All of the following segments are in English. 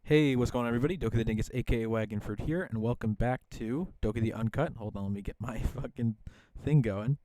Hey, what's going on, everybody? Doki the Dingus, aka Wagonford here, and welcome back to Doki the Uncut. Hold on, let me get my fucking thing going.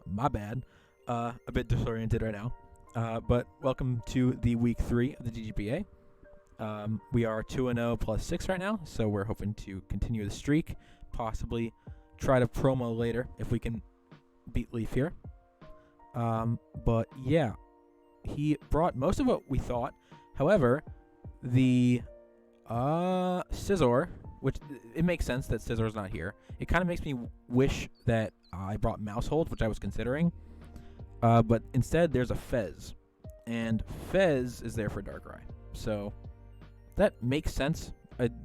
My bad. A bit disoriented right now. But welcome to the week 3 of the DGBA. We are 2-0 plus 6 right now, so we're hoping to continue the streak, possibly try to promo later if we can beat Leaf here. But yeah, he brought most of what we thought. However, the Scizor, which it makes sense that Scizor's not here. It kind of makes me wish that I brought Mousehold, which I was considering. But instead, there's a Fez. And Fez is there for Darkrai. So that makes sense.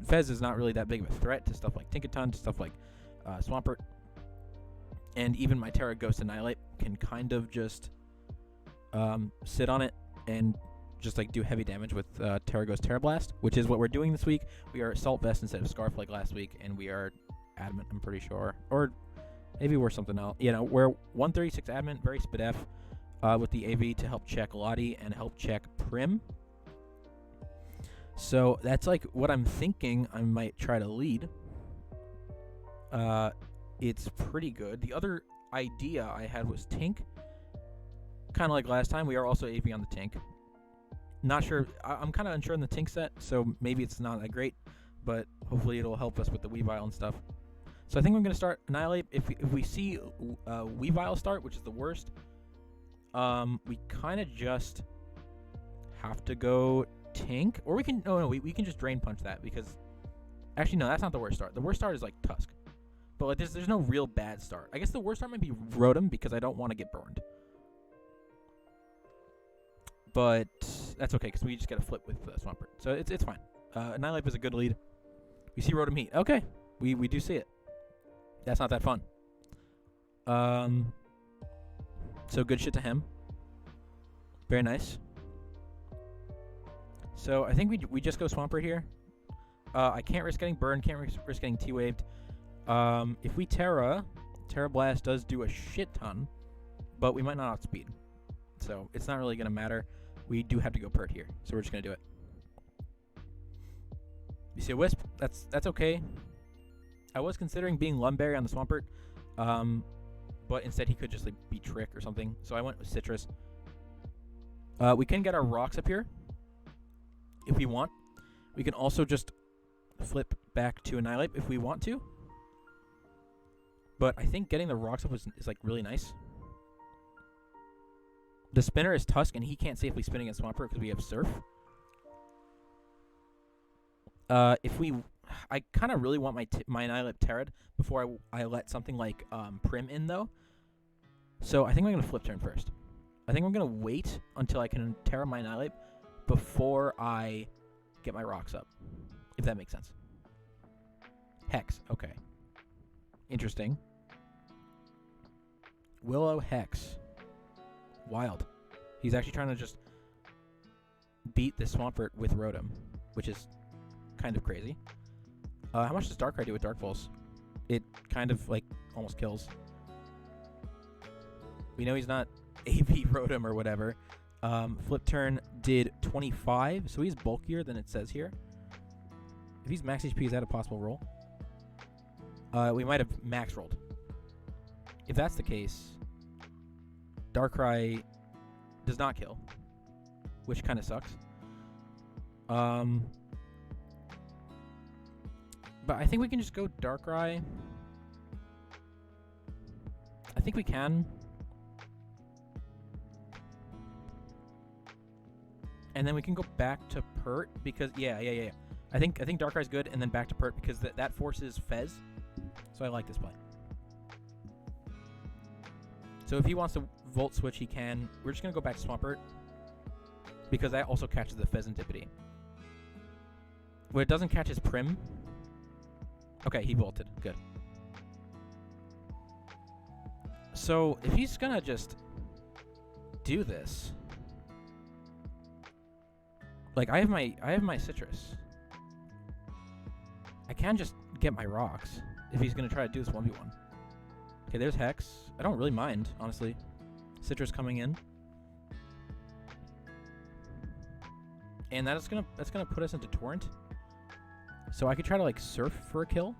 Fez is not really that big of a threat to stuff like Stinkaton, to stuff like Swampert. And even my Terra Ghost Annihilate can kind of just sit on it and just like do heavy damage with Terra Ghost Terra Blast, which is what we're doing this week. We are Assault Vest instead of Scarf like last week, and we are Adamant, I'm pretty sure. Or maybe we're something else. You know, we're 136 Adamant, very Spadef, with the AV to help check Lottie and help check Prim. So that's like what I'm thinking I might try to lead. It's pretty good. The other idea I had was Tink. Kind of like last time, we are also AV on the Tink. Not sure. I'm kind of unsure in the Tink set, so maybe it's not that great, but hopefully it'll help us with the Weavile and stuff. So I think I'm going to start Annihilate. If we see Weavile start, which is the worst, we kind of just have to go Tink, or we can we can just Drain Punch that, because actually no, that's not the worst start. The worst start is like Tusk, but like there's no real bad start. I guess the worst start might be Rotom, because I don't want to get burned. But that's okay, because we just get a flip with Swampert. So it's fine. Annihilate is a good lead. We see Rotom Heat. Okay, we do see it. That's not that fun. So good shit to him. Very nice. So I think we just go Swampert here. I can't risk getting burned. Can't risk getting T-Waved. If we Terra Blast does do a shit ton, but we might not outspeed. So it's not really going to matter. We do have to go Pert here, so we're just going to do it. You see a Wisp? That's okay. I was considering being Lumberry on the Swampert, but instead he could just like be Trick or something, so I went with Citrus. We can get our rocks up here if we want. We can also just flip back to Annihilate if we want to. But I think getting the rocks up is like really nice. The spinner is Tusk, and he can't safely spin against Swampert because we have Surf. I kind of really want my Annihilate Terrad before I let something like Prim in, though. So I think I'm going to flip turn first. I think I'm going to wait until I can Terra my Annihilate before I get my rocks up, if that makes sense. Hex, okay. Interesting. Willow Hex. Wild. He's actually trying to just beat this Swampert with Rotom, which is kind of crazy. How much does Darkrai do with Dark Pulse? It kind of like almost kills. We know he's not AV Rotom or whatever. Flip turn did 25, so he's bulkier than it says here. If he's max HP, is that a possible roll? We might have max rolled. If that's the case, Darkrai does not kill, which kind of sucks. But I think we can just go Darkrai. I think we can. And then we can go back to Pert, because yeah. I think Darkrai's good, and then back to Pert, because that forces Fez. So I like this play. So if he wants to Volt Switch, he can. We're just going to go back to Swampert, because that also catches the Pheasantipity. What it doesn't catch is Prim. Okay, he Volted. Good. So if he's going to just do this, like I have my Citrus. I can just get my rocks if he's going to try to do this 1v1. Okay, there's Hex. I don't really mind, honestly. Citrus coming in. And that's gonna put us into torrent. So I could try to like surf for a kill.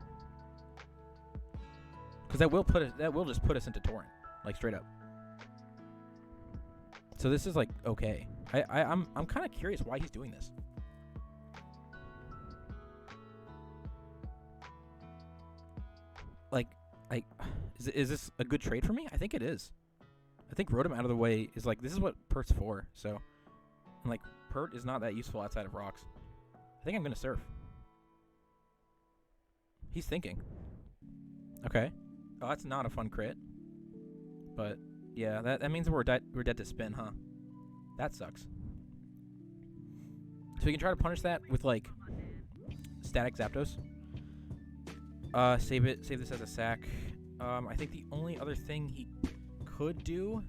Because that will just put us into torrent, like straight up. So this is like okay. I'm kind of curious why he's doing this. Like, is this a good trade for me? I think it is. I think Rotom out of the way is like, this is what Pert's for. So, and like Pert is not that useful outside of rocks. I think I'm gonna surf. He's thinking. Okay. Oh, that's not a fun crit. But yeah, that means we're dead to spin, huh? That sucks. So we can try to punish that with like static Zapdos. Save this as a sack. I think the only other thing he could do,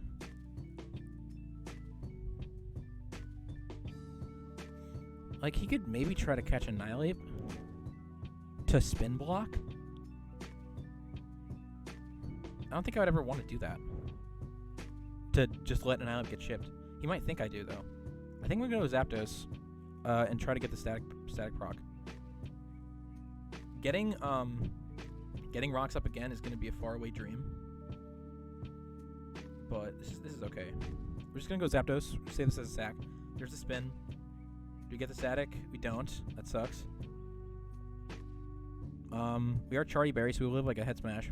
like he could maybe try to catch Annihilate to spin block. I don't think I would ever want to do that. To just let Annihilate get chipped. He might think I do though. I think we're gonna go Zapdos and try to get the static proc. Getting rocks up again is gonna be a faraway dream. But this is okay. We're just gonna go Zapdos. Save this as a sack. There's the spin. Do we get the static? We don't. That sucks. We are Charty Berry, so we live like a head smash.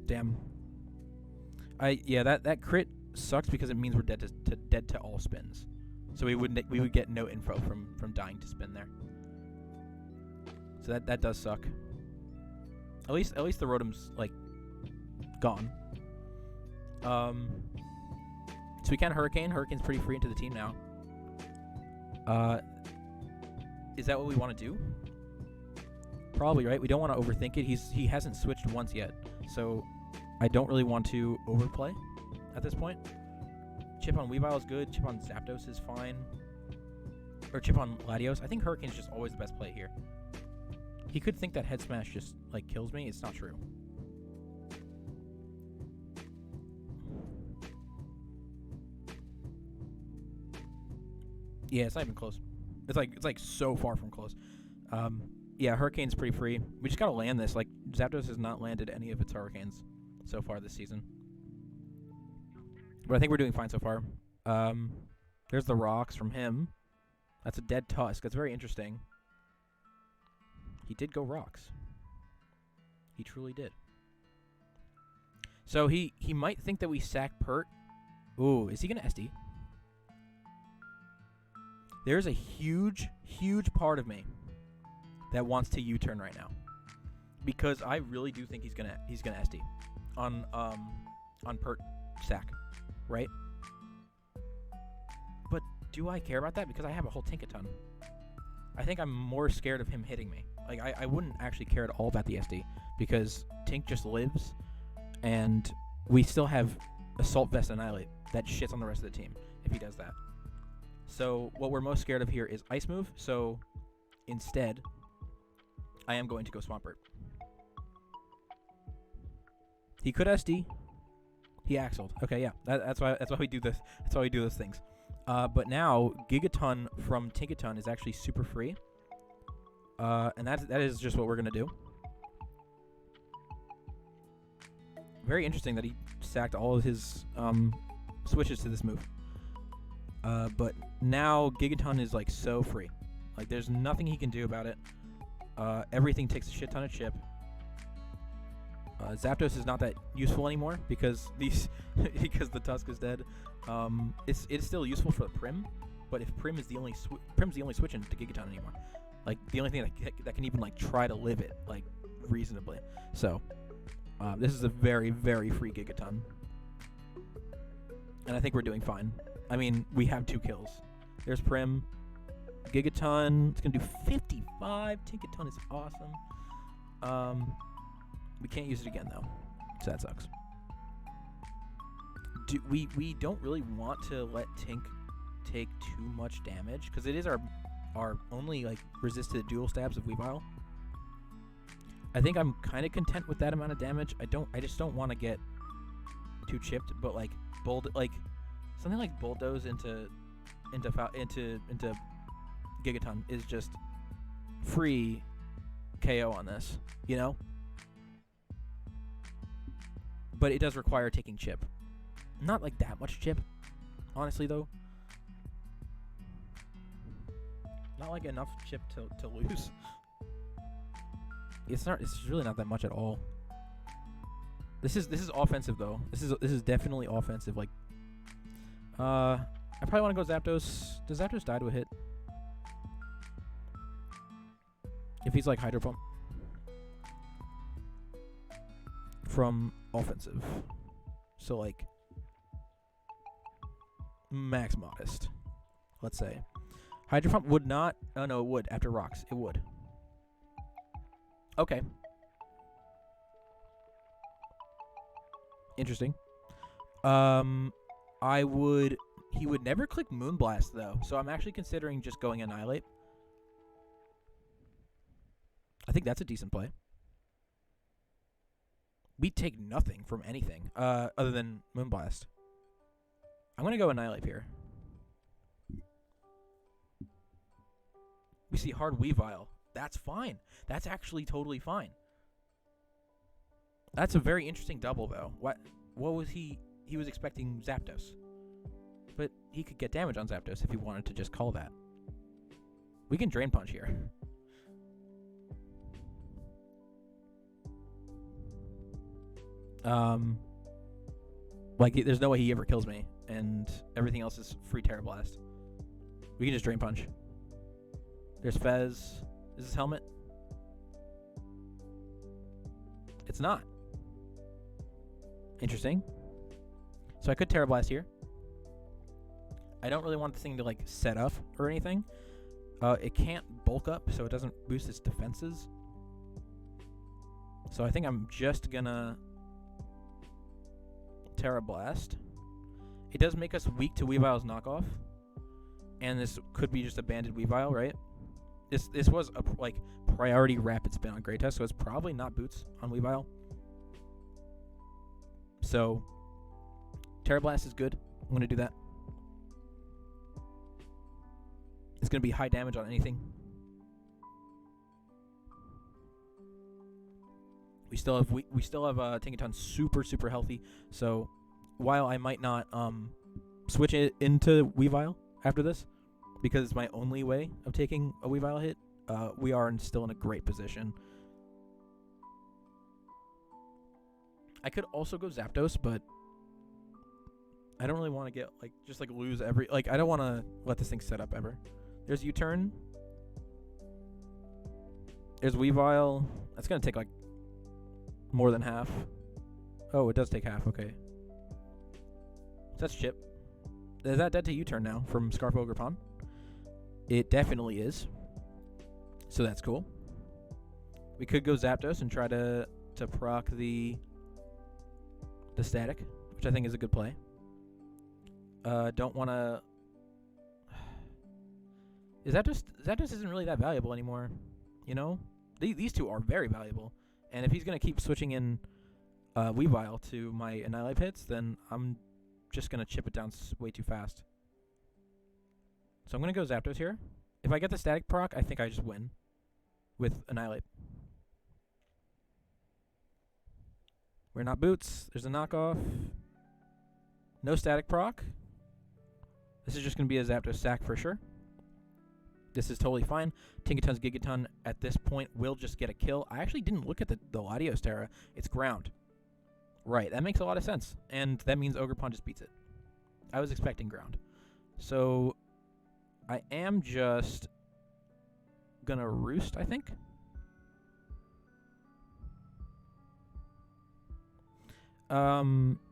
Damn. Yeah, that crit sucks because it means we're dead to all spins. So we would get no info from dying to spin there. So that does suck. At least the Rotom's like gone. So we can Hurricane. Hurricane's pretty free into the team now. Is that what we want to do? Probably, right? We don't want to overthink it. He hasn't switched once yet, so I don't really want to overplay at this point. Chip on Weavile is good. Chip on Zapdos is fine. Or chip on Latios. I think Hurricane's just always the best play here. He could think that Head Smash just like kills me. It's not true. Yeah, it's not even close. It's like so far from close. Yeah, Hurricane's pretty free. We just gotta land this. Like Zapdos has not landed any of its Hurricanes so far this season. But I think we're doing fine so far. There's the rocks from him. That's a dead Tusk. That's very interesting. He did go rocks. He truly did. So he might think that we sack Pert. Ooh, is he gonna SD? There's a huge part of me that wants to U-turn right now, because I really do think he's gonna SD on Pert sack, right? But do I care about that? Because I have a whole Stinkaton. I think I'm more scared of him hitting me. Like I wouldn't actually care at all about the SD, because Tink just lives, and we still have Assault Vest Annihilate that shits on the rest of the team if he does that. So what we're most scared of here is Ice Move, so instead I am going to go Swampert. He could SD. He Axled. Okay, yeah. That's why we do this. That's why we do those things. But now Gigaton from Stinkaton is actually super free. And that is just what we're gonna do. Very interesting that he sacked all of his switches to this move. But now Gigaton is like so free. Like there's nothing he can do about it. Everything takes a shit ton of chip. Zapdos is not that useful anymore because because the Tusk is dead. It's still useful for the Prim, but if Prim's the only switch into Gigaton anymore, like the only thing that can even like try to live it like reasonably. So this is a very free Gigaton, and I think we're doing fine. I mean, we have 2 kills. There's Prim. Gigaton, it's gonna do 55. Stinkaton is awesome. We can't use it again though, so that sucks. We don't really want to let Tink take too much damage because it is our only like resisted dual stabs of Weavile. I think I'm kind of content with that amount of damage. I just don't want to get too chipped, but like something like Bulldoze into into Gigaton is just free KO on this, you know? But it does require taking chip. Not like that much chip, honestly, though. Not like enough chip to lose. It's really not that much at all. This is offensive though. This is definitely offensive. Like, I probably want to go Zapdos. Does Zapdos die to a hit? If he's like Hydro Pump from offensive, so like max modest, let's say. Hydro Pump would not. Oh no, it would after rocks. It would. Okay. Interesting. I would. He would never click Moonblast though, so I'm actually considering just going Annihilate. I think that's a decent play. We take nothing from anything other than Moonblast. I'm gonna go Annihilate here. We see Hard Weavile. That's fine. That's actually totally fine. That's a very interesting double though. What was he? He was expecting Zapdos, but he could get damage on Zapdos if he wanted to just call that. We can Drain Punch here. Like, there's no way he ever kills me, and everything else is free Terra Blast. We can just Drain Punch. There's Fez. Is this Helmet? It's not. Interesting. So I could Terra Blast here. I don't really want the thing to, like, set up or anything. It can't bulk up, so it doesn't boost its defenses. So I think I'm just gonna Terra Blast. It does make us weak to Weavile's knockoff, and this could be just a banded Weavile, right? This was a like priority rapid spin on Great Test, so it's probably not boots on Weavile. So Terra Blast is good. I'm gonna do that. It's gonna be high damage on anything. We still have Stinkaton super healthy. So while I might not switch it into Weavile after this, because it's my only way of taking a Weavile hit, we are still in a great position. I could also go Zapdos, but I don't really want to get just lose every I don't want to let this thing set up ever. There's U-turn. There's Weavile. That's gonna take more than half. Oh, it does take half. Okay. So that's chip. Is that dead to U-turn now from Scarf Ogre Pond? It definitely is. So that's cool. We could go Zapdos and try to proc the static, which I think is a good play. Don't want to. Zapdos isn't really that valuable anymore. You know, these two are very valuable. And if he's going to keep switching in Weavile to my Annihilate hits, then I'm just going to chip it down way too fast. So I'm going to go Zapdos here. If I get the static proc, I think I just win with Annihilate. We're not boots. There's a knockoff. No static proc. This is just going to be a Zapdos sack for sure. This is totally fine. Tinkaton's Gigaton at this point will just get a kill. I actually didn't look at the Latios Terra. It's ground. Right, that makes a lot of sense. And that means Ogerpon just beats it. I was expecting ground. So I am just gonna Roost, I think.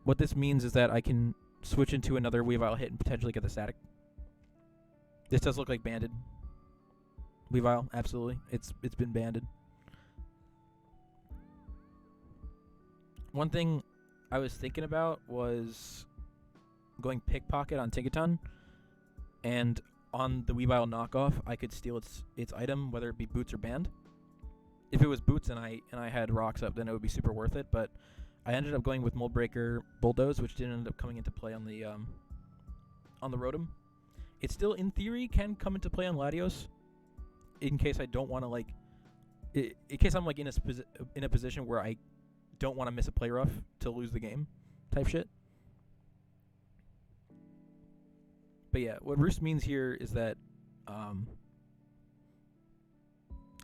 What this means is that I can switch into another Weavile hit and potentially get the static. This does look like banded. Weavile, absolutely. It's been banded. One thing I was thinking about was going Pickpocket on Tinkaton, and on the Weavile knockoff, I could steal its item, whether it be boots or band. If it was boots and I had rocks up, then it would be super worth it. But I ended up going with Mold Breaker Bulldoze, which didn't end up coming into play on the Rotom. It still, in theory, can come into play on Latios, in case I don't want to, like, in case I'm, like, in a position where I don't want to miss a play rough to lose the game type shit. But yeah, what Roost means here is that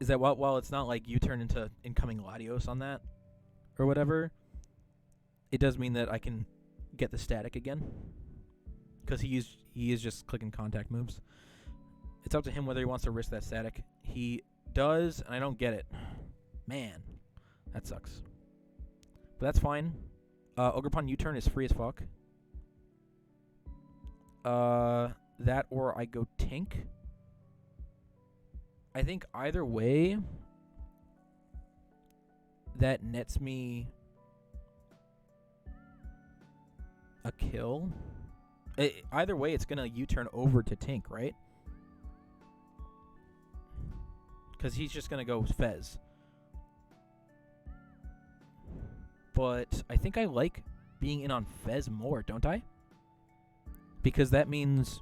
while it's not like you turn into incoming Latios on that or whatever, it does mean that I can get the static again, because he is just clicking contact moves. It's up to him whether he wants to risk that static. He does, and I don't get it. Man, that sucks. But that's fine. Ogerpon U-turn is free as fuck. That or I go Tink. I think either way, that nets me a kill. Either way, it's gonna U-turn over to Tink, right? Because he's just gonna go Fez. But I think I like being in on Fez more, don't I? Because that means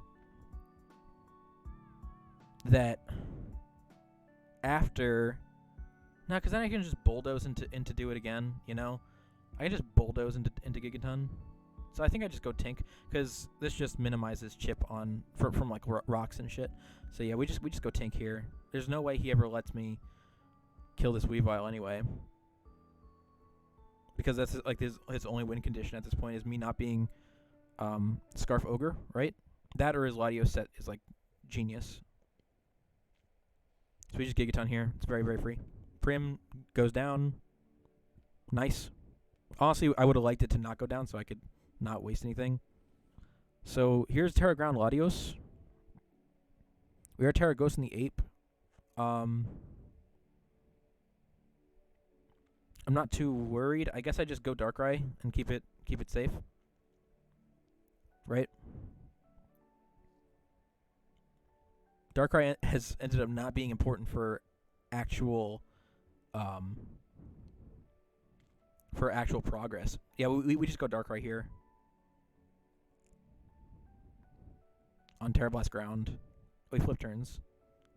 that after... No, because then I can just bulldoze into do it again, you know? I can just bulldoze into Gigaton. So I think I just go Tink, because this just minimizes chip on from like rocks and shit. So yeah, we just go Tink here. There's no way he ever lets me kill this Weavile anyway, because that's like his only win condition at this point is me not being Scarf Ogre, right? That or his Latios set is like genius. So we just Gigaton here. It's very, very free. Prim goes down. Nice. Honestly, I would have liked it to not go down so I could not waste anything. So here's Terra Ground Latios. We are Terra Ghost in the Ape. I'm not too worried. I guess I just go Darkrai and keep it safe. Right? Darkrai has ended up not being important for actual progress. Yeah, we just go Darkrai here. On Terra Blast ground. We flip turns.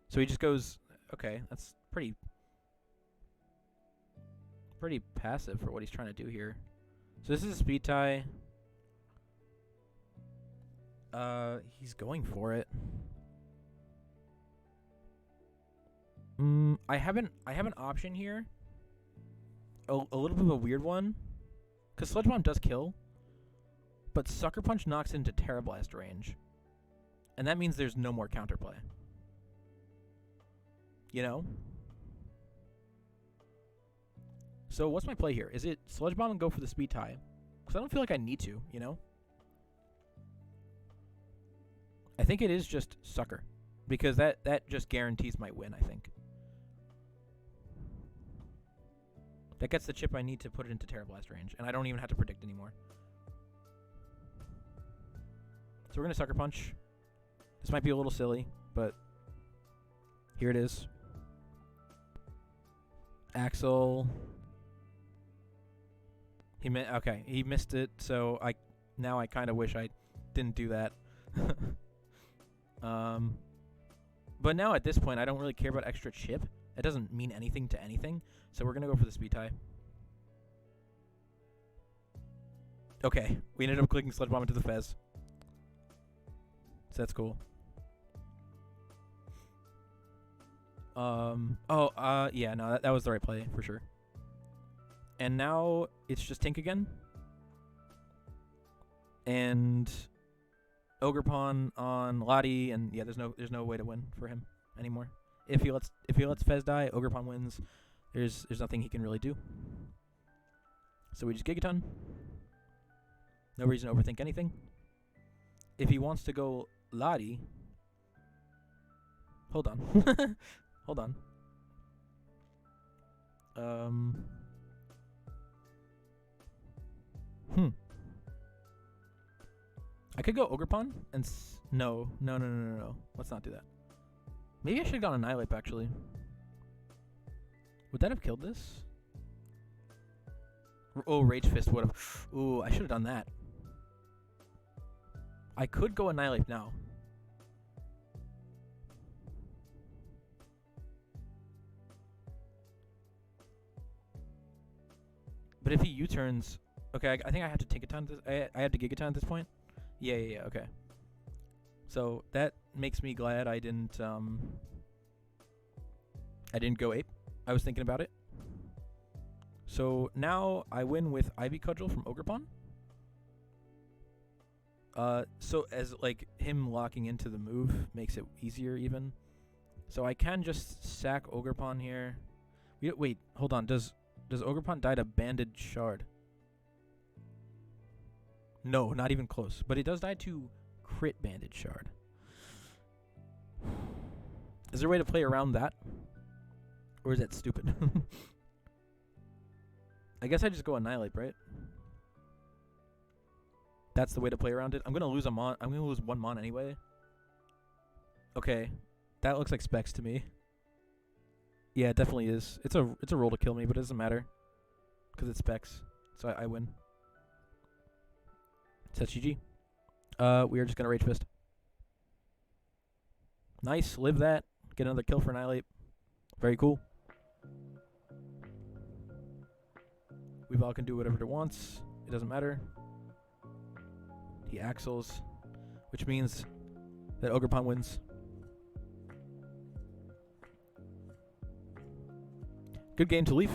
So he just goes... Okay, that's pretty passive for what he's trying to do here. So this is a speed tie. He's going for it. I have an option here. A little bit of a weird one. Because Sludge Bomb does kill. But Sucker Punch knocks into Terra Blast range. And that means there's no more counterplay. You know? So what's my play here? Is it Sludge Bomb and go for the speed tie? Because I don't feel like I need to, you know? I think it is just Sucker. Because that just guarantees my win, I think. That gets the chip I need to put it into Terra Blast range. And I don't even have to predict anymore. So we're going to Sucker Punch. This might be a little silly, but here it is. Axel. He missed it, so now I kind of wish I didn't do that. But now at this point, I don't really care about extra chip. It doesn't mean anything to anything, so we're gonna go for the speed tie. Okay, we ended up clicking Sludge Bomb into the Fez. So that's cool. Yeah, no, that was the right play for sure. And now it's just Tink again. And Ogerpon on Lottie, and yeah, there's no way to win for him anymore. If he lets Fez die, Ogerpon wins. There's nothing he can really do. So we just Gigaton. No reason to overthink anything. If he wants to go Lottie, hold on. Hold on. I could go Ogerpon and no. Let's not do that. Maybe I should have gone Annihilate actually. Would that have killed this? Oh, Rage Fist would have. Ooh, I should have done that. I could go Annihilate now. But if he U-turns, okay, I think I have to Tinkaton. I have to Gigaton at this point. Yeah. Okay. So that makes me glad I didn't go ape. I was thinking about it. So now I win with Ivy Cudgel from Ogrepon. So as like him locking into the move makes it easier even. So I can just sack Ogrepon here. Wait, hold on. Does Ogrepon die to Banded Shard? No, not even close. But it does die to crit Banded Shard. Is there a way to play around that? Or is that stupid? I guess I just go Annihilate, right? That's the way to play around it. I'm gonna lose a mon. I'm gonna lose one mon anyway. Okay, that looks like specs to me. Yeah, it definitely is. It's a roll to kill me, but it doesn't matter because it's specs. So I win. So that's GG. We are just gonna Rage Fist. Nice, live that. Get another kill for Annihilate. Very cool. Weavile can do whatever it wants. It doesn't matter. He axles, which means that Ogrepon wins. Good game to leave.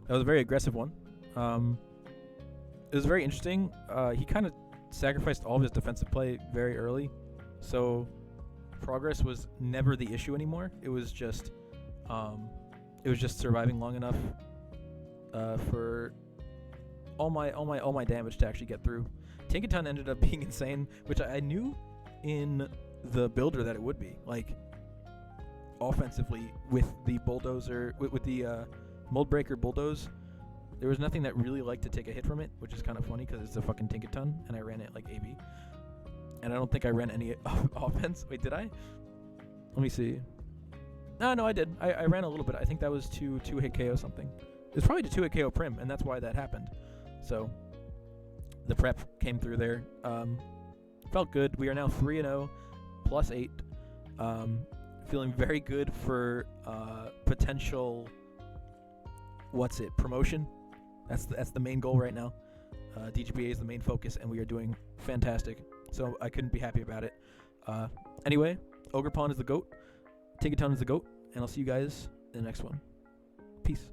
That was a very aggressive one. It was very interesting. He kind of sacrificed all of his defensive play very early, so progress was never the issue anymore. It was just surviving long enough for all my damage to actually get through. Stinkaton ended up being insane, which I knew in the builder that it would be. Like offensively with the bulldozer, with the mold breaker bulldoze, there was nothing that really liked to take a hit from it, which is kind of funny because it's a fucking Stinkaton, and I ran it like AB. And I don't think I ran any offense. Wait, did I? Let me see. No, I did. I ran a little bit. I think that was to 2-hit KO something. It was probably to 2-hit KO Prim, and that's why that happened. So the prep came through there. Felt good. We are now 3-0, +8. Feeling very good for potential. Promotion. That's the main goal right now. DGBA is the main focus, and we are doing fantastic. So I couldn't be happy about it. Anyway, Ogrepon is the GOAT. Gigaton is the GOAT, and I'll see you guys in the next one. Peace.